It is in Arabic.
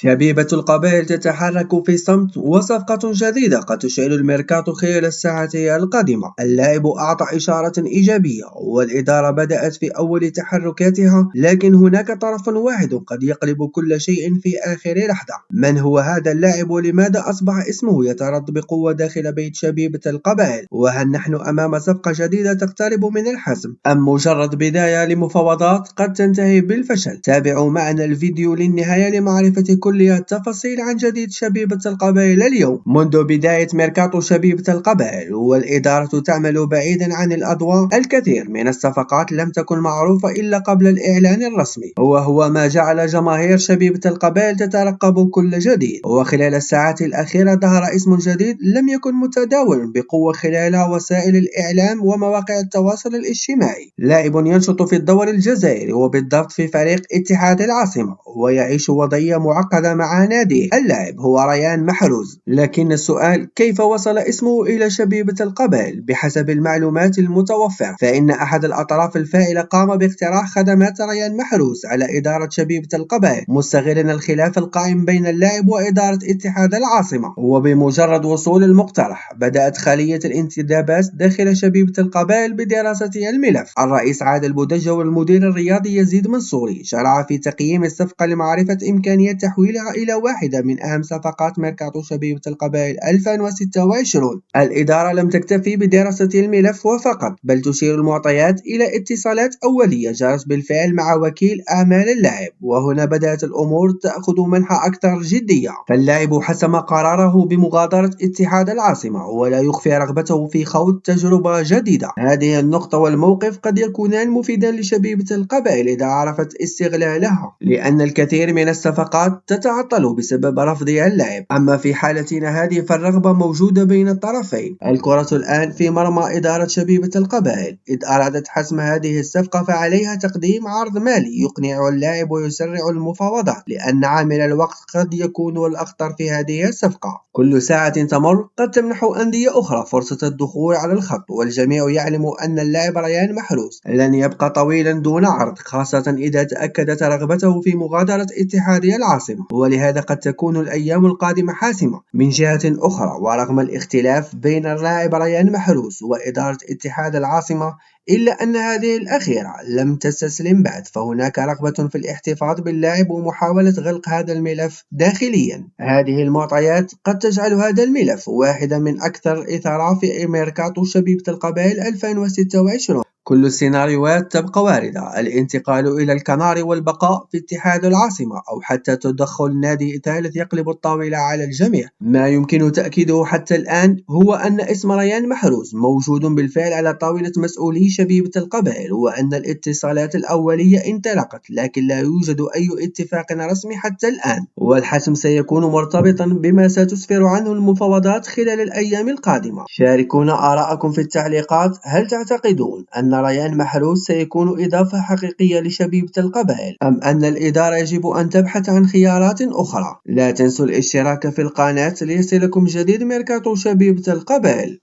شبيبة القبائل تتحرك في صمت، وصفقة جديدة قد تشعل الميركاتو خلال الساعات القادمة. اللاعب أعطى إشارة إيجابية، والإدارة بدأت في أول تحركاتها، لكن هناك طرف واحد قد يقلب كل شيء في آخر لحظة. من هو هذا اللاعب، ولماذا أصبح اسمه يتردد بقوة داخل بيت شبيبة القبائل؟ وهل نحن أمام صفقة جديدة تقترب من الحسم، أم مجرد بداية لمفاوضات قد تنتهي بالفشل؟ تابعوا معنا الفيديو للنهاية لمعرفة كل التفاصيل عن جديد شبيبة القبائل اليوم. منذ بداية ميركاتو شبيبة القبائل، والإدارة تعمل بعيدا عن الأضواء. الكثير من الصفقات لم تكن معروفة إلا قبل الإعلان الرسمي، وهو ما جعل جماهير شبيبة القبائل تترقب كل جديد. وخلال الساعات الأخيرة ظهر اسم جديد لم يكن متداول بقوة خلال وسائل الإعلام ومواقع التواصل الاجتماعي. لاعب ينشط في الدوري الجزائري، وبالضبط في فريق اتحاد العاصمة، ويعيش وضعية معقدة مع ناديه. اللاعب هو ريان محروز، لكن السؤال كيف وصل اسمه إلى شبيبة القبائل؟ بحسب المعلومات المتوفرة، فإن أحد الأطراف الفاعلة قام باقتراح خدمات ريان محروز على إدارة شبيبة القبائل، مستغلا الخلاف القائم بين اللاعب وإدارة اتحاد العاصمة. وبمجرد وصول المقترح، بدأت خلية الانتدابات داخل شبيبة القبائل بدراسة الملف. الرئيس عادل بودجة والمدير الرياضي يزيد منصوري شرع في تقييم الصفقة لمعرفة إمكانية تحويلها إلى واحدة من أهم صفقات ميركاتو شبيبة القبائل 2026. الإدارة لم تكتفي بدراسة الملف وفقط، بل تشير المعطيات إلى اتصالات أولية جرت بالفعل مع وكيل أعمال اللاعب. وهنا بدأت الأمور تأخذ منحى أكثر جدية، فاللاعب حسم قراره بمغادرة اتحاد العاصمة، ولا يخفي رغبته في خوض تجربة جديدة. هذه النقطة والموقف قد يكونان مفيدا لشبيبة القبائل إذا عرفت استغلالها، لأن الكثير من الصفقات تتعطل بسبب رفض اللاعب. أما في حالتنا هذه فالرغبة موجودة بين الطرفين. الكرة الآن في مرمى إدارة شبيبة القبائل. إذ أرادت حسم هذه الصفقة فعليها تقديم عرض مالي يقنع اللاعب ويسرع المفاوضات، لأن عامل الوقت قد يكون الأخطر في هذه الصفقة. كل ساعة تمر قد تمنح أندية أخرى فرصة الدخول على الخط، والجميع يعلم أن اللاعب ريان محروس لن يبقى طويلا دون عرض، خاصة إذا تأكدت رغبته في مغادرة اتحاد العاصمة. ولهذا قد تكون الأيام القادمة حاسمة. من جهة أخرى، ورغم الاختلاف بين اللاعب ريان محروس وإدارة اتحاد العاصمة، إلا أن هذه الأخيرة لم تستسلم بعد، فهناك رغبة في الاحتفاظ باللاعب ومحاولة غلق هذا الملف داخليا. هذه المعطيات قد تجعل هذا الملف واحدا من أكثر إثارة في ميركاتو شبيبة القبائل 2026. كل السيناريوهات تبقى واردة: الانتقال إلى الكناري والبقاء في اتحاد العاصمة، أو حتى تدخل نادي ثالث يقلب الطاولة على الجميع. ما يمكن تأكيده حتى الآن هو أن اسم ريان محروز موجود بالفعل على طاولة مسؤولي شبيبة القبائل، وأن الاتصالات الأولية انطلقت، لكن لا يوجد أي اتفاق رسمي حتى الآن. والحسم سيكون مرتبطا بما ستسفر عنه المفاوضات خلال الأيام القادمة. شاركونا آراءكم في التعليقات. هل تعتقدون أن ريان محروس سيكون إضافة حقيقية لشبيبة القبائل، أم أن الإدارة يجب أن تبحث عن خيارات أخرى؟ لا تنسوا الاشتراك في القناة ليصلكم جديد ميركاتو شبيبة القبائل.